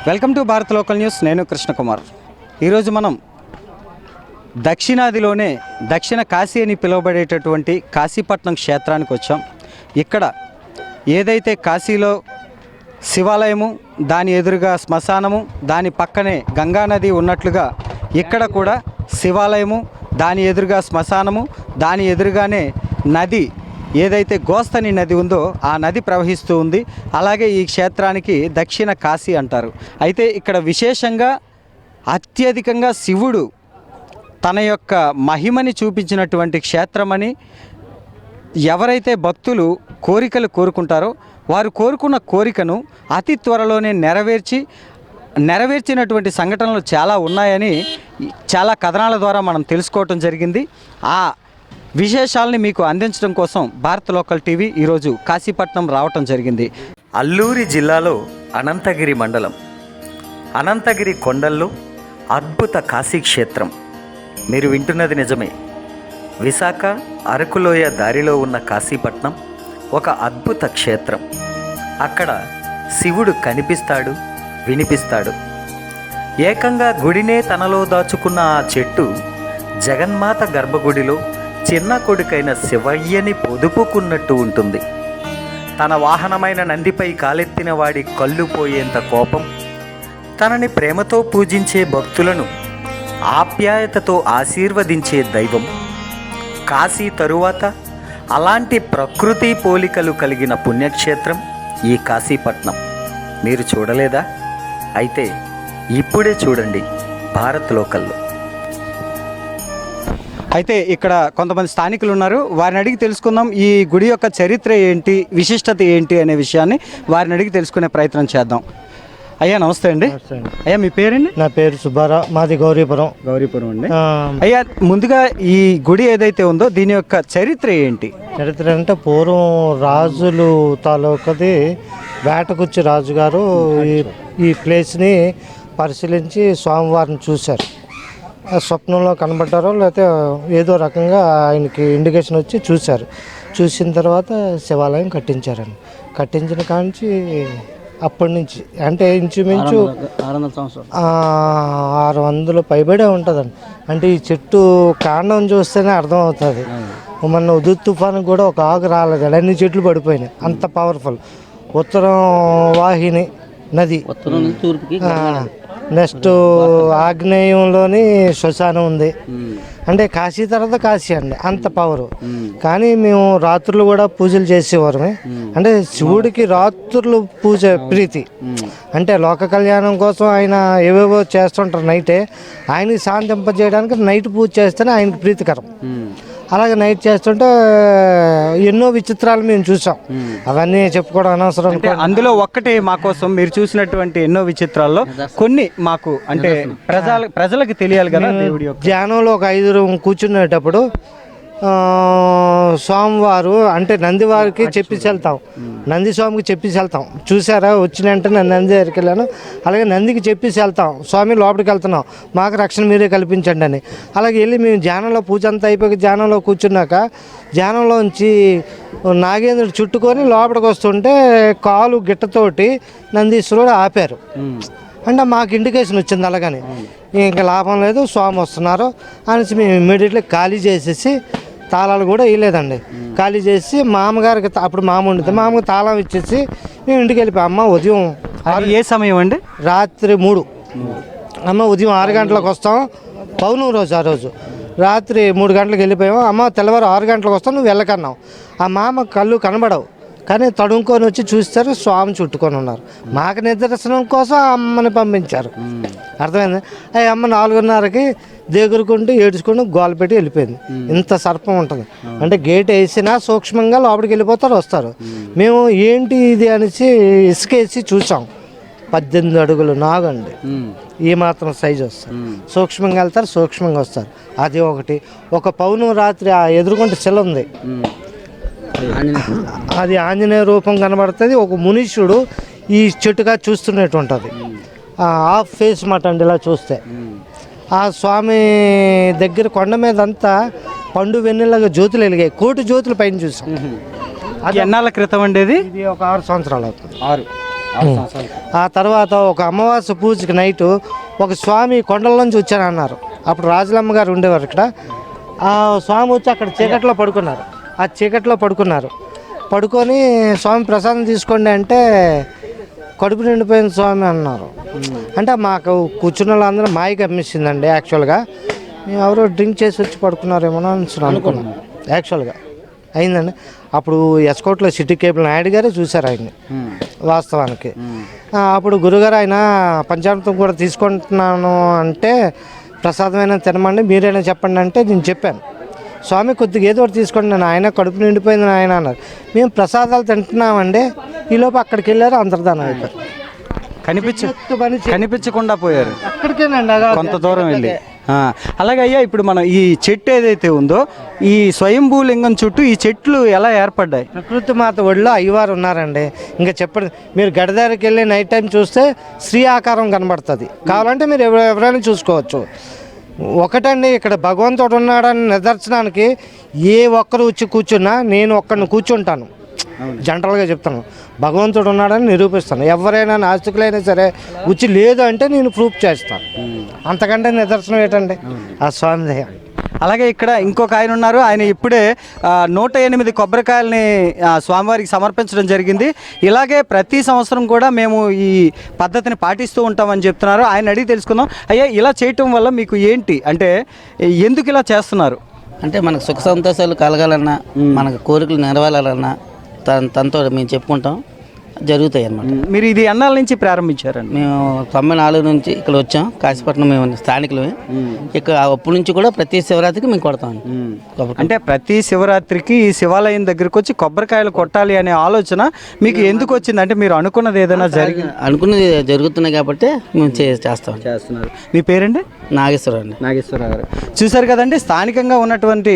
Welcome to Bharat local news. నేను కృష్ణకుమార్. ఈరోజు మనం దక్షిణాదిలోనే దక్షిణ కాశీ అని పిలువబడేటటువంటి కాశీపట్నం క్షేత్రానికి వచ్చాం. ఇక్కడ ఏదైతే కాశీలో శివాలయము, దాని ఎదురుగా శ్మశానము, దాని పక్కనే గంగానది ఉన్నట్లుగా ఇక్కడ కూడా శివాలయము, దాని ఎదురుగా శ్మశానము, దాని ఎదురుగానే నది, ఏదైతే గోస్తని నది ఉందో ఆ నది ప్రవహిస్తూ ఉంది. అలాగే ఈ క్షేత్రానికి దక్షిణ కాశీ అంటారు. అయితే ఇక్కడ విశేషంగా అత్యధికంగా శివుడు తన యొక్క మహిమని చూపించినటువంటి క్షేత్రమని, ఎవరైతే భక్తులు కోరికలు కోరుకుంటారో వారు కోరుకున్న కోరికను అతి త్వరలోనే నెరవేర్చినటువంటి సంఘటనలు చాలా ఉన్నాయని చాలా కథనాల ద్వారా మనం తెలుసుకోవటం జరిగింది. ఆ విశేషాలని మీకు అందించడం కోసం భారత్ లోకల్ టీవీ ఈరోజు కాశీపట్నం రావటం జరిగింది. అల్లూరి జిల్లాలో అనంతగిరి మండలం, అనంతగిరి కొండల్లో అద్భుత కాశీ క్షేత్రం. మీరు వింటున్నది నిజమే. విశాఖ అరకులోయ దారిలో ఉన్న కాశీపట్నం ఒక అద్భుత క్షేత్రం. అక్కడ శివుడు కనిపిస్తాడు, వినిపిస్తాడు. ఏకంగా గుడినే తనలో దాచుకున్న ఆ చెట్టు జగన్మాత గర్భగుడిలో చిన్న కొడుకైన శివయ్యని పొదుపుకున్నట్టు ఉంటుంది. తన వాహనమైన నందిపై కాలెత్తిన వాడి కళ్ళు పోయేంత కోపం, తనని ప్రేమతో పూజించే భక్తులను ఆప్యాయతతో ఆశీర్వదించే దైవం. కాశీ తరువాత అలాంటి ప్రకృతి పోలికలు కలిగిన పుణ్యక్షేత్రం ఈ కాశీపట్నం. మీరు చూడలేదా? అయితే ఇప్పుడే చూడండి భారత్ లోకల్లో. అయితే ఇక్కడ కొంతమంది స్థానికులు ఉన్నారు. వారిని అడిగి తెలుసుకుందాం ఈ గుడి యొక్క చరిత్ర ఏంటి, విశిష్టత ఏంటి అనే విషయాన్ని వారిని అడిగి తెలుసుకునే ప్రయత్నం చేద్దాం. అయ్యా నమస్తే అండి. అయ్యా మీ పేరండి? నా పేరు సుబ్బారావు, మాది గౌరీపురం అండి. అయ్యా ముందుగా ఈ గుడి ఏదైతే ఉందో దీని యొక్క చరిత్ర ఏంటి? చరిత్ర అంటే పూర్వం రాజులు తాలూకది వేటకుచ్చి రాజుగారు ఈ ప్లేస్ని పరిశీలించి స్వామివారిని చూశారు. స్వప్నంలో కనబడ్డారో లేకపోతే ఏదో రకంగా ఆయనకి ఇండికేషన్ వచ్చి చూశారు. చూసిన తర్వాత శివాలయం కట్టించారండి. కట్టించిన కాంచి అప్పటి నుంచి అంటే ఇంచుమించు 600 పైబడే ఉంటుందండి. అంటే ఈ చెట్టు కాండం చూస్తేనే అర్థం అవుతుంది. మొన్న ఉదుత్ తుఫాను కూడా ఒక ఆకు రాలేదు, అన్ని చెట్లు పడిపోయినాయి, అంత పవర్ఫుల్. ఉత్తరం వాహిని నది, నెక్స్ట్ ఆగ్నేయంలోని శ్మశానం ఉంది. అంటే కాశీ తర్వాత కాశీ అండి, అంత పవరు. కానీ మేము రాత్రులు కూడా పూజలు చేసేవారమే. అంటే శివుడికి రాత్రులు పూజ ప్రీతి. అంటే లోక కళ్యాణం కోసం ఆయన ఏవేవో చేస్తుంటారు నైటే. ఆయనకి శాంతింపజేయడానికి నైట్ పూజ చేస్తేనే ఆయనకి ప్రీతికరం. అలాగే నైట్ చేస్తుంటే ఎన్నో విచిత్రాలు మేము చూసాం. అవన్నీ చెప్పుకోవడం అనవసరం. అందులో ఒక్కటే మా కోసం మీరు చూసినటువంటి ఎన్నో విచిత్రాల్లో కొన్ని మాకు అంటే ప్రజలకు తెలియాలి కదా. ధ్యానంలో ఒక 5 కూర్చునేటప్పుడు స్వామివారు అంటే నందివారికి చెప్పేసి వెళ్తాం, నంది స్వామికి చెప్పేసి వెళ్తాం. చూసారా వచ్చిన వెంటనే నంది దగ్గరికి వెళ్ళాను. అలాగే నందికి చెప్పేసి వెళ్తాం, స్వామి లోపలికి వెళ్తున్నాం, మాకు రక్షణ మీరే కల్పించండి అని. అలాగే వెళ్ళి మేము ధ్యానంలో పూజ అంతా అయిపోయి ధ్యానంలో కూర్చున్నాక ధ్యానంలోంచి నాగేంద్రుడు చుట్టుకొని లోపలికి వస్తుంటే కాలు గిట్టతోటి నందీశ్వరుడు ఆపారు. అంటే మాకు ఇండికేషన్ వచ్చింది. అలాగని ఇంకా లాభం లేదు, స్వామి వస్తున్నారు అనేసి మేము ఇమ్మీడియట్లీ ఖాళీ చేసేసి, తాళాలు కూడా వేయలేదండి, ఖాళీ చేసి మామగారికి అప్పుడు మామ ఉండితే మామకి తాళం ఇచ్చేసి మేము ఇంటికి వెళ్ళిపోయాం. అమ్మ ఉదయం ఏ సమయం అండి? రాత్రి 3. అమ్మ ఉదయం 6 గంటలకు వస్తాం, పౌర్ణమి రోజు. ఆ రోజు రాత్రి 3 గంటలకు వెళ్ళిపోయాము. అమ్మ తెల్లవారు 6 గంటలకు వస్తాం, నువ్వు వెళ్ళకన్నావు. ఆ మామ కళ్ళు కనబడవు కానీ తడుముకొని వచ్చి చూస్తారు, స్వామి చుట్టుకొని ఉన్నారు. మాకు నిదర్శనం కోసం అమ్మని పంపించారు. అర్థమైంది? అవి అమ్మ 4:30కి దగ్గరుకుంటూ ఏడ్చుకుంటూ గోల పెట్టి వెళ్ళిపోయింది. ఇంత సర్పం ఉంటుంది. అంటే గేట్ వేసినా సూక్ష్మంగా లోపలికి వెళ్ళిపోతారు, వస్తారు. మేము ఏంటి ఇది అనేసి ఇసుకేసి చూసాం. 18 అడుగులు నాగండి, ఈ మాత్రం సైజు వస్తారు. సూక్ష్మంగా వెళ్తారు, సూక్ష్మంగా వస్తారు. అది ఒకటి. ఒక పౌర్ణమి రాత్రి ఆ ఎదురుకుంటే శిల ఉంది, అది ఆంజనేయ రూపం కనబడుతుంది. ఒక మునీషుడు ఈ చెట్టుగా చూస్తున్నట్టు ఉంటుంది. హాఫ్ ఫేస్ మాట అండి ఇలా చూస్తే. ఆ స్వామి దగ్గర కొండ మీద అంతా పండు వెన్నెలాగా జ్యోతులు వెలిగాయి, 1 కోటి జ్యోతులు పైన చూసాం. అది ఎన్నాళ్ళ క్రితం అండి? ఇది ఒక 6 సంవత్సరాలు అవుతుంది. ఆ తర్వాత ఒక అమావాస్య పూజకి నైటు ఒక స్వామి కొండల నుంచి వచ్చానన్నారు. అప్పుడు రాజులమ్మ గారు ఉండేవారు ఇక్కడ. ఆ స్వామి వచ్చి అక్కడ చీకట్లో పడుకున్నారు. ఆ చీకట్లో పడుకొని స్వామి ప్రసాదం తీసుకోండి అంటే కడుపు నిండిపోయిన స్వామి అన్నారు. అంటే మాకు కూర్చున్న వాళ్ళందరూ మాయకి అమ్మిస్తుందండి. యాక్చువల్గా మేము ఎవరో డ్రింక్ చేసి వచ్చి పడుకున్నారేమో అని అనుకున్నాం. యాక్చువల్గా అయిందండి. అప్పుడు ఎస్కోట్లో సిటీ కేబుల్ నాయుడు గారే చూశారు ఆయన్ని వాస్తవానికి. అప్పుడు గురుగారు ఆయన పంచామృతం కూడా తీసుకుంటున్నాను అంటే ప్రసాదమైనా తినమండి, మీరైనా చెప్పండి అంటే నేను చెప్పాను. స్వామి కొద్దిగా ఏదో ఒకటి తీసుకోండి, నేను ఆయన కడుపు నిండిపోయింది ఆయన అన్నారు. మేము ప్రసాదాలు తింటున్నామండి. ఈలోపు అక్కడికి వెళ్ళారు, అంతర్ధానం అయిపోయారు. కనిపించకుండా పోయారు అక్కడికేనండి, కొంత దూరం వెళ్ళి. అలాగే అయ్యా, ఇప్పుడు మనం ఈ చెట్టు ఏదైతే ఉందో ఈ స్వయంభూ లింగం చుట్టూ ఈ చెట్లు ఎలా ఏర్పడ్డాయి? ప్రకృతి మాత ఒడిలో అయ్యవారు ఉన్నారండి. ఇంకా చెప్పండి, మీరు గడిదారికి వెళ్ళి నైట్ టైం చూస్తే శ్రీ ఆకారం కనబడుతుంది. కావాలంటే మీరు ఎవరైనా చూసుకోవచ్చు. ఒకటండి, ఇక్కడ భగవంతుడు ఉన్నాడని నిదర్శనానికి ఏ ఒక్కరు వచ్చి కూర్చున్నా నేను ఒక్కడిని కూర్చుంటాను. జనరల్గా చెప్తాను, భగవంతుడు ఉన్నాడని నిరూపిస్తాను. ఎవరైనా నాస్తికులైనా సరే వచ్చి లేదు అంటే నేను ప్రూఫ్ చేస్తాను. అంతకంటే నిదర్శనం ఏంటండి ఆ స్వామి దయ. అలాగే ఇక్కడ ఇంకొక ఆయన ఉన్నారు. ఆయన ఇప్పుడే 108 కొబ్బరికాయలని స్వామివారికి సమర్పించడం జరిగింది. ఇలాగే ప్రతి సంవత్సరం కూడా మేము ఈ పద్ధతిని పాటిస్తూ ఉంటామని చెప్తున్నారు. ఆయన అడిగి తెలుసుకుందాం. అయ్యా, ఇలా చేయటం వల్ల మీకు ఏంటి, అంటే ఎందుకు ఇలా చేస్తున్నారు? అంటే మనకు సుఖ సంతోషాలు కలగాలన్నా, మనకు కోరికలు నెరవేరాలన్నా తనతో మేము చెప్పుకుంటాం, జరుగుతాయి అన్నమాట. మీరు ఇది ఎన్నాళ్ళ నుంచి ప్రారంభించారండి? మేము 94 నుంచి ఇక్కడ వచ్చాం. కాశీపట్నం మేము స్థానికులమే. ఇక్కడ అప్పటి నుంచి కూడా ప్రతి శివరాత్రికి మేము కొడతాం. అంటే ప్రతి శివరాత్రికి ఈ శివాలయం దగ్గరికి వచ్చి కొబ్బరికాయలు కొట్టాలి అనే ఆలోచన మీకు ఎందుకు వచ్చింది? అంటే మీరు అనుకున్నది ఏదైనా అనుకున్నది జరుగుతున్నాయి కాబట్టి మేము చేస్తున్నారు. మీ పేరండి? నాగేశ్వరరావు గారు. చూశారు కదండి, స్థానికంగా ఉన్నటువంటి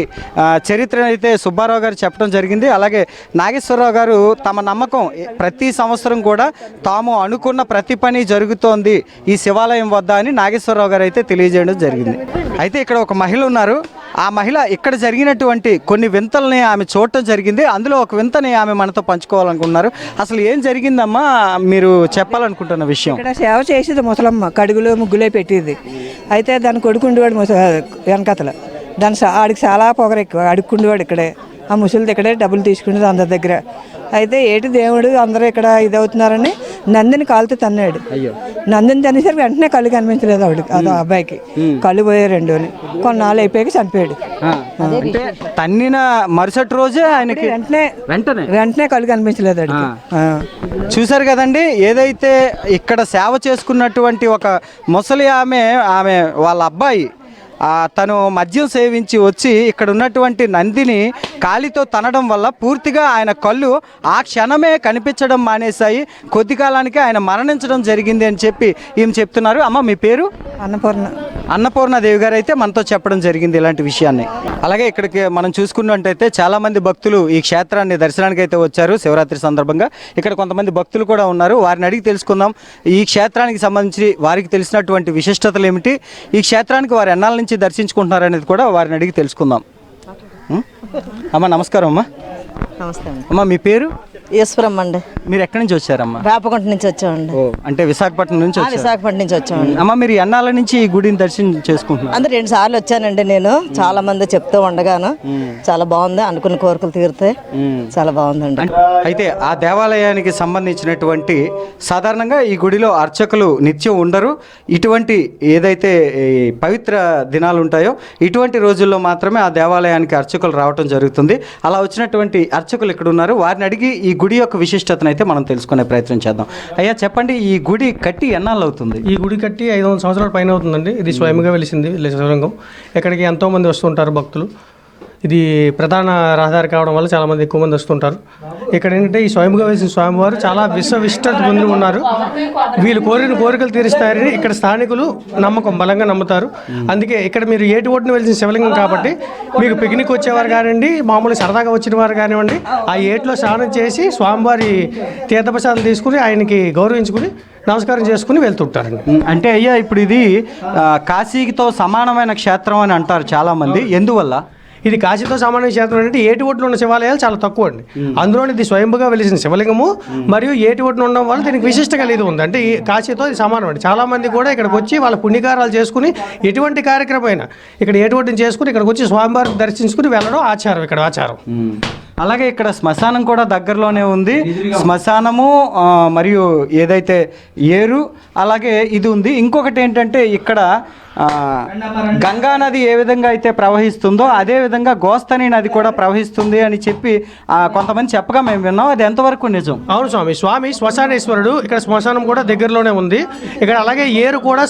చరిత్ర అయితే సుబ్బారావు గారు చెప్పడం జరిగింది. అలాగే నాగేశ్వరరావు గారు తమ నమ్మకం, ప్రతి సంవత్సరం కూడా తాము అనుకున్న ప్రతి పని జరుగుతోంది ఈ శివాలయం వద్ద అని నాగేశ్వరరావు గారు అయితే తెలియజేయడం జరిగింది. అయితే ఇక్కడ ఒక మహిళ ఉన్నారు. ఆ మహిళ ఇక్కడ జరిగినటువంటి కొన్ని వింతల్ని ఆమె చూడటం జరిగింది. అందులో ఒక వింతని ఆమె మనతో పంచుకోవాలనుకుంటున్నారు. అసలు ఏం జరిగిందమ్మా, మీరు చెప్పాలనుకుంటున్న విషయం? ఇక్కడ సేవ చేసేది ముసలమ్మ, కడుగులో ముగ్గులే పెట్టేది. అయితే దాని కొడుకుండేవాడు వెనకతల ఆడికి చాలా పొగరు ఎక్కువ. అడుక్కుండేవాడు ఇక్కడే, ఆ ముసలిది ఇక్కడే డబ్బులు తీసుకునేది అందరి దగ్గర. అయితే ఏటి దేవుడు అందరూ ఇక్కడ ఇదవుతున్నారని నందిని కాలుతో తన్నాడు. నందిని తనేసరికి వెంటనే కళ్ళు కనిపించలేదు ఆవిడకి, అదో అబ్బాయికి కళ్ళు పోయాయి రెండుని. కొన్నాళ్ళు అయిపోయాక చనిపోయాడు. తన్నిన మరుసటి రోజే ఆయనకి వెంటనే కళ్ళు కనిపించలేదు ఆడికి. చూశారు కదండి, ఏదైతే ఇక్కడ సేవ చేసుకున్నటువంటి ఒక ముసలి ఆమె వాళ్ళ అబ్బాయి తను మద్యం సేవించి వచ్చి ఇక్కడ ఉన్నటువంటి నందిని కాలితో తనడం వల్ల పూర్తిగా ఆయన కళ్ళు ఆ క్షణమే కనిపించడం మానేశాయి. కొద్ది కాలానికి ఆయన మరణించడం జరిగింది అని చెప్పి ఈమె చెప్తున్నారు. అమ్మ, మీ పేరు? అన్నపూర్ణదేవి గారు అయితే మనతో చెప్పడం జరిగింది ఇలాంటి విషయాన్ని. అలాగే ఇక్కడికి మనం చూసుకున్నట్టయితే చాలామంది భక్తులు ఈ క్షేత్రాన్ని దర్శనానికి అయితే వచ్చారు శివరాత్రి సందర్భంగా. ఇక్కడ కొంతమంది భక్తులు కూడా ఉన్నారు. వారిని అడిగి తెలుసుకుందాం ఈ క్షేత్రానికి సంబంధించి వారికి తెలిసినటువంటి విశిష్టతలు ఏమిటి, ఈ క్షేత్రానికి వారు ఎన్నాళ్ళ నుంచి దర్శించుకుంటున్నారు అనేది కూడా వారిని అడిగి తెలుసుకుందాం. అమ్మ, నమస్కారం. నమస్తే అమ్మ, మీ పేరు? ఈశ్వరమ్మ అండి. మీరు ఎక్కడి నుంచి వచ్చారమ్మా? రాపకొండ నుంచి వచ్చామండి. అంటే విశాఖపట్నం నుంచి? విశాఖపట్నం నుంచి వచ్చామండి. అమ్మ, మీరు ఎన్నాళ్ళ నుంచి ఈ గుడిని దర్శనం చేసుకుంటున్నారు? అందరు 2 సార్లు వచ్చానండి నేను. చాలా మంది చెప్తూ ఉండగాను చాలా బాగుంది, అనుకున్న కోరికలు తీరుతాయి, చాలా బాగుందండి. అయితే ఆ దేవాలయానికి సంబంధించినటువంటి సాధారణంగా ఈ గుడిలో అర్చకులు నిత్యం ఉండరు. ఇటువంటి ఏదైతే పవిత్ర దినాలు ఉంటాయో ఇటువంటి రోజుల్లో మాత్రమే ఆ దేవాలయానికి అర్చకులు రావటం జరుగుతుంది. అలా వచ్చినటువంటి అర్చకులు ఇక్కడ ఉన్నారు. వారిని అడిగి ఈ గుడి యొక్క విశిష్టతను అయితే మనం తెలుసుకునే ప్రయత్నం చేద్దాం. అయ్యా, చెప్పండి, ఈ గుడి కట్టి ఎన్నాళ్ళు అవుతుంది? ఈ గుడి కట్టి 500 సంవత్సరాల పైన అవుతుందండి. ఇది స్వయంగా వెలిసింది శివలింగం. ఇక్కడికి ఎంతోమంది వస్తుంటారు భక్తులు. ఇది ప్రధాన రహదారి కావడం వల్ల చాలామంది ఎక్కువ మంది వస్తుంటారు. ఇక్కడ ఏంటంటే ఈ స్వయంగా వేసిన స్వామివారు చాలా విశ్వవిష్టత పొంది ఉన్నారు. వీళ్ళు కోరిన కోరికలు తీరుస్తారని ఇక్కడ స్థానికులు నమ్మకం, బలంగా నమ్ముతారు. అందుకే ఇక్కడ మీరు ఏటి ఒడ్డున వెలిసిన శివలింగం కాబట్టి మీకు పిక్నిక్ వచ్చేవారు కానివ్వండి, మామూలు సరదాగా వచ్చిన వారు కానివ్వండి, ఆ ఏట్లో స్నానం చేసి స్వామివారి తీర్థప్రసాదం తీసుకుని ఆయనకి గౌరవించుకుని నమస్కారం చేసుకుని వెళ్తుంటారండి. అంటే అయ్యా, ఇప్పుడు ఇది కాశీతో సమానమైన క్షేత్రం అని అంటారు చాలామంది. ఎందువల్ల? ఇది కాశీతో సమానమైన క్షేత్రం అంటే ఏటి ఒడ్డున ఉన్న శివాలయాలు చాలా తక్కువ అండి. అందులోని ఇది స్వయంభుగా వెలిసిన శివలింగము మరియు ఏటి ఒడ్డున ఉండడం వల్ల దీనికి విశిష్ట కలిగి ఉంది. అంటే ఈ కాశీతో ఇది సమానం అండి. చాలా మంది కూడా ఇక్కడికి వచ్చి వాళ్ళ పుణ్యకారాలు చేసుకుని ఎటువంటి కార్యక్రమం అయినా ఇక్కడ ఏటి ఒడ్డుని చేసుకుని ఇక్కడికి వచ్చి స్వామివారిని దర్శించుకుని వెళ్ళడం ఆచారం, ఇక్కడ ఆచారం. అలాగే ఇక్కడ శ్మశానం కూడా దగ్గరలోనే ఉంది. శ్మశానము మరియు ఏదైతే ఏరు అలాగే ఇది ఉంది. ఇంకొకటి ఏంటంటే ఇక్కడ గంగా నది ఏ విధంగా అయితే ప్రవహిస్తుందో అదే విధంగా గోస్తని నది కూడా ప్రవహిస్తుంది అని చెప్పి కొంతమంది చెప్పగా మేము విన్నాం. అది ఎంతవరకు నిజం? అవును స్వామి శ్మశానేశ్వరుడు. ఇక్కడ శ్మశానం కూడా దగ్గరలోనే ఉంది. ఇక్కడ అలాగే ఏరు కూడా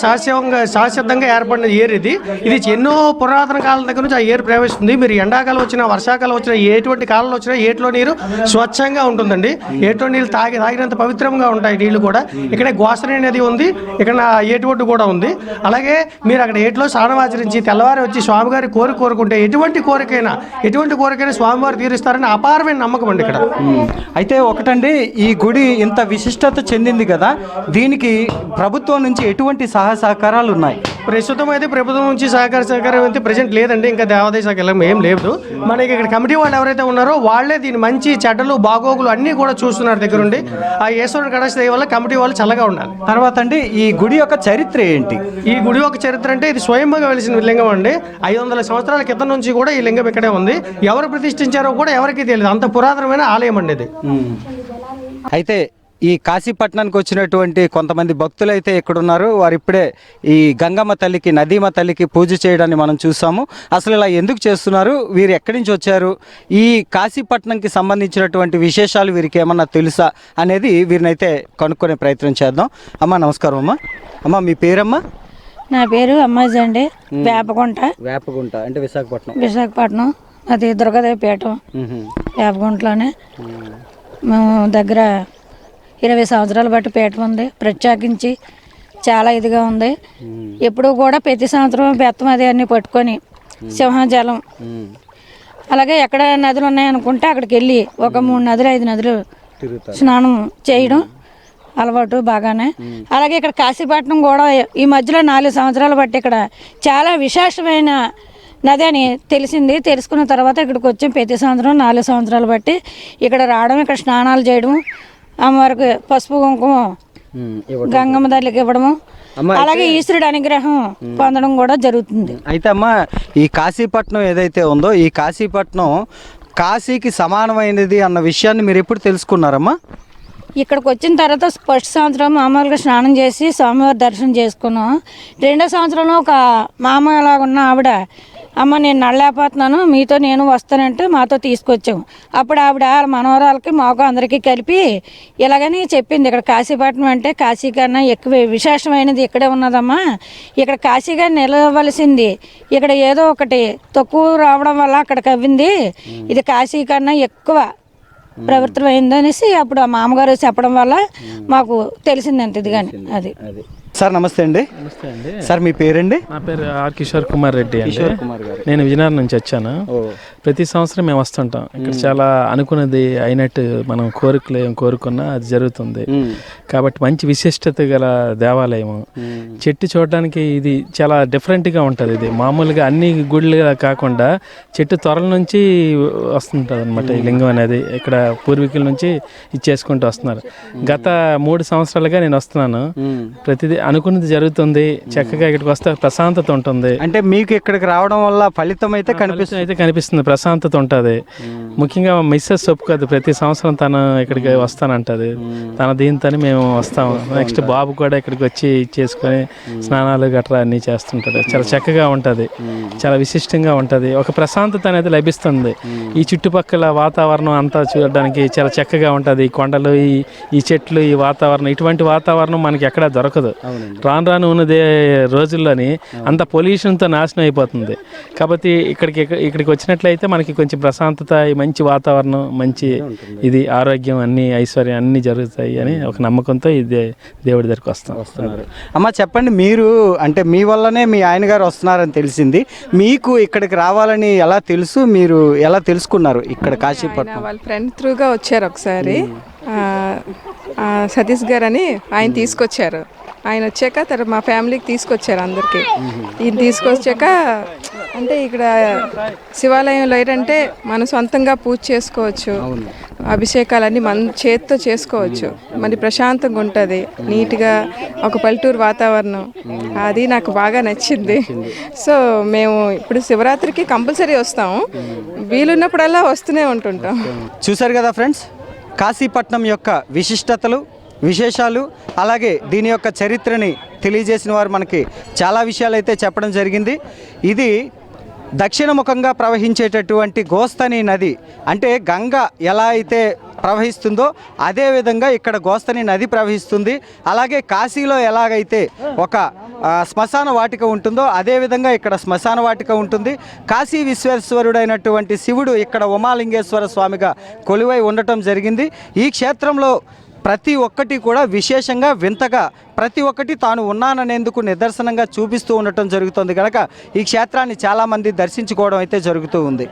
శాశ్వతంగా ఏర్పడిన ఏరు ఇది. ఇది ఎన్నో పురాతన కాలం దగ్గర నుంచి ఆ ఏరు ప్రవేశిస్తుంది. మీరు ఎండాకాలం వచ్చినా వర్షాకాలం వచ్చినా ఎటువంటి కాలంలో వచ్చినా ఏట్లో నీరు స్వచ్ఛంగా ఉంటుందండి. ఏట్లో నీళ్ళు తాగినంత పవిత్రంగా ఉంటాయి నీళ్లు కూడా. ఇక్కడ గోస్తని నది ఉంది, ఇక్కడ ఏటి ఒడ్డు కూడా ఉంది. అలాగే మీరు అక్కడ ఏట్లో స్నానం ఆచరించి తెల్లవారి వచ్చి స్వామివారి కోరుకుంటే ఎటువంటి కోరికైనా స్వామివారు తీరుస్తారని అపారమైన నమ్మకం అండి ఇక్కడ. అయితే ఒకటండి, ఈ గుడి ఇంత విశిష్టత చెందింది కదా, దీనికి ప్రభుత్వం నుంచి ఎటువంటి సహకారాలు ఉన్నాయి? ప్రస్తుతం అయితే ప్రభుత్వం నుంచి సహకారం అయితే ప్రజెంట్ లేదండి. ఇంకా దేవాదాయ శాఖ ఏం లేదు. మనకి ఇక్కడ కమిటీ వాళ్ళు ఎవరైతే ఉన్నారో వాళ్ళే దీని మంచి చెడ్డలు బాగోగులు అన్నీ కూడా చూస్తున్నారు దగ్గరుండి. ఆ ఈశ్వరుడు కటాక్ష దయ వల్ల కమిటీ వాళ్ళు చల్లగా ఉండాలి. తర్వాత అండి, ఈ గుడి యొక్క చరిత్ర ఏంటి? ఈ గుడి యొక్క చరిత్ర అంటే ఇది స్వయంగా వెలిసిన లింగం అండి. 500 సంవత్సరాల క్రితం నుంచి కూడా ఈ లింగం ఇక్కడే ఉంది. ఎవరు ప్రతిష్ఠించారో కూడా ఎవరికీ తెలియదు. అంత పురాతనమైన ఆలయం అండి ఇది. అయితే ఈ కాశీపట్నానికి వచ్చినటువంటి కొంతమంది భక్తులు అయితే ఇక్కడ ఉన్నారు. వారు ఇప్పుడే ఈ గంగమ్మ తల్లికి, నదీమ తల్లికి పూజ చేయడాన్ని మనం చూసాము. అసలు ఇలా ఎందుకు చేస్తున్నారు, వీరు ఎక్కడి నుంచి వచ్చారు, ఈ కాశీపట్నంకి సంబంధించినటువంటి విశేషాలు వీరికి ఏమన్నా తెలుసా అనేది వీరినైతే కనుక్కునే ప్రయత్నం చేద్దాం. అమ్మ నమస్కారం. అమ్మ మీ పేరమ్మా? నా పేరు అమ్మాజీ అండి. వేపగుంట అంటే విశాఖపట్నం. అది దుర్గాదేవిపేటం వేపగుంటలోనే. మేము దగ్గర 20 సంవత్సరాలు బట్టి పీట ఉంది. ప్రత్యేకించి చాలా ఇదిగా ఉంది. ఎప్పుడు కూడా ప్రతి సంవత్సరం బెత్తం అది అన్నీ పట్టుకొని సింహాచలం అలాగే ఎక్కడ నదులు ఉన్నాయనుకుంటే అక్కడికి వెళ్ళి ఒక 3 నదులు 5 నదులు స్నానం చేయడం అలవాటు బాగానే. అలాగే ఇక్కడ కాశీపట్నం కూడా ఈ మధ్యలో 4 సంవత్సరాలు బట్టి ఇక్కడ చాలా విశేషమైన నది అని తెలిసింది. తెలుసుకున్న తర్వాత ఇక్కడికి వచ్చి ప్రతి సంవత్సరం 4 సంవత్సరాలు బట్టి ఇక్కడ రావడం, ఇక్కడ స్నానాలు చేయడం, అమ్మవారికి పసుపు కుంకుమ గంగమ్మ తల్లికి ఇవ్వడము, అలాగే ఈశ్వరుడు అనుగ్రహం పొందడం కూడా జరుగుతుంది. అయితే అమ్మ, ఈ కాశీపట్నం ఏదైతే ఉందో ఈ కాశీపట్నం కాశీకి సమానమైనది అన్న విషయాన్ని మీరు ఎప్పుడు తెలుసుకున్నారమ్మా? ఇక్కడికి వచ్చిన తర్వాత ఫస్ట్ సంవత్సరం మామూలుగా స్నానం చేసి స్వామివారి దర్శనం చేసుకున్నాం. 2వ సంవత్సరంలో ఒక మామలాగా ఉన్న ఆవిడ, అమ్మ నేను నడలేకపోతున్నాను, మీతో నేను వస్తానంటే మాతో తీసుకొచ్చాము. అప్పుడు ఆవిడ మనవరాలకి మాకు అందరికీ కలిపి ఇలాగని చెప్పింది, ఇక్కడ కాశీపట్నం అంటే కాశీ కన్నా ఎక్కువ విశేషమైనది ఇక్కడే ఉన్నదమ్మా. ఇక్కడ కాశీగా నిలవలసింది ఇక్కడ ఏదో ఒకటి తక్కువ రావడం వల్ల అక్కడికి అవ్వింది. ఇది కాశీ కన్నా ఎక్కువ ప్రవృత్తమైందనేసి అప్పుడు ఆ మామగారు చెప్పడం వల్ల మాకు తెలిసింది అంత ఇది. కానీ అది సార్ నమస్తే అండి. నమస్తే అండి. సార్ మీ పేరండి? నా పేరు ఆర్ కిషోర్ కుమార్ రెడ్డి అండి. నేను విజయనగరం నుంచి వచ్చాను. ప్రతి సంవత్సరం మేము వస్తుంటాం. ఇక్కడ చాలా అనుకున్నది అయినట్టు మనం కోరికలు ఏం కోరుకున్నా అది జరుగుతుంది. కాబట్టి మంచి విశిష్టత గల దేవాలయం. చెట్టు చూడడానికి ఇది చాలా డిఫరెంట్గా ఉంటుంది. ఇది మామూలుగా అన్ని గుళ్ళుగా కాకుండా చెట్టు త్వరల నుంచి వస్తుంటుంది అనమాట ఈ లింగం అనేది. ఇక్కడ పూర్వీకుల నుంచి ఇచ్చేసుకుంటూ వస్తున్నారు. గత 3 సంవత్సరాలుగా నేను వస్తున్నాను. ప్రతిదీ అనుకున్నది జరుగుతుంది. చక్కగా ఇక్కడికి వస్తే ప్రశాంతత ఉంటుంది. అంటే మీకు ఇక్కడికి రావడం వల్ల ఫలితం అయితే కనిపిస్తుంది. ప్రశాంతత ఉంటుంది. ముఖ్యంగా మిస్సెస్ ఒప్పుకోదు. ప్రతి సంవత్సరం తను ఇక్కడికి వస్తానంటది. తన దీంతో మేము వస్తాము. నెక్స్ట్ బాబు కూడా ఇక్కడికి వచ్చి చేసుకొని స్నానాలు గట్రా అన్నీ చేస్తుంటాడు. చాలా చక్కగా ఉంటుంది. చాలా విశిష్టంగా ఉంటుంది. ఒక ప్రశాంతత అనేది లభిస్తుంది. ఈ చుట్టుపక్కల వాతావరణం అంతా చూడడానికి చాలా చక్కగా ఉంటుంది. ఈ కొండలు, ఈ చెట్లు, ఈ వాతావరణం, ఇటువంటి వాతావరణం మనకి ఎక్కడా దొరకదు. రాను ఉన్నదే రోజుల్లోని అంత పొల్యూషన్తో నాశనం అయిపోతుంది. కాబట్టి ఇక్కడికి వచ్చినట్లయితే మనకి కొంచెం ప్రశాంతత, మంచి వాతావరణం, మంచి ఇది ఆరోగ్యం, అన్ని ఐశ్వర్యం అన్నీ జరుగుతాయి అని ఒక నమ్మకంతో ఇది దేవుడి దగ్గరికి వస్తున్నారు. అమ్మ చెప్పండి, మీరు అంటే మీ వల్లనే మీ ఆయన గారు వస్తున్నారని తెలిసింది. మీకు ఇక్కడికి రావాలని ఎలా తెలుసు? మీరు ఎలా తెలుసుకున్నారు ఇక్కడ కాశీపట్నం? వాళ్ళ ఫ్రెండ్ త్రూగా వచ్చారు ఒకసారి. సతీష్ గారు అని ఆయన తీసుకొచ్చారు. ఆయన వచ్చాక తర్వాత మా ఫ్యామిలీకి తీసుకొచ్చారు అందరికీ. ఈయన తీసుకొచ్చాక అంటే ఇక్కడ శివాలయంలో ఏంటంటే మనం సొంతంగా పూజ చేసుకోవచ్చు, అభిషేకాలన్నీ మన చేతితో చేసుకోవచ్చు, మరి ప్రశాంతంగా ఉంటుంది, నీట్గా ఒక పల్లెటూరు వాతావరణం, అది నాకు బాగా నచ్చింది. సో మేము ఇప్పుడు శివరాత్రికి కంపల్సరీ వస్తాము, వీలున్నప్పుడల్లా వస్తూనే ఉంటుంటాం. చూశారు కదా ఫ్రెండ్స్, కాశీపట్నం యొక్క విశిష్టతలు, విశేషాలు, అలాగే దీని యొక్క చరిత్రని తెలియజేసిన వారు మనకి చాలా విషయాలు అయితే చెప్పడం జరిగింది. ఇది దక్షిణముఖంగా ప్రవహించేటటువంటి గోస్తని నది, అంటే గంగ ఎలా అయితే ప్రవహిస్తుందో అదేవిధంగా ఇక్కడ గోస్తని నది ప్రవహిస్తుంది. అలాగే కాశీలో ఎలాగైతే ఒక శ్మశాన వాటిక ఉంటుందో అదేవిధంగా ఇక్కడ శ్మశాన వాటిక ఉంటుంది. కాశీ విశ్వేశ్వరుడైనటువంటి శివుడు ఇక్కడ ఉమాలింగేశ్వర స్వామిగా కొలువై ఉండటం జరిగింది. ఈ క్షేత్రంలో ప్రతి ఒక్కటి కూడా విశేషంగా వింతగా ప్రతి ఒక్కటి తాను ఉన్నాననేందుకు నిదర్శనంగా చూపిస్తూ ఉండటం జరుగుతుంది కనుక ఈ క్షేత్రాన్ని చాలామంది దర్శించుకోవడం అయితే జరుగుతూ ఉంది.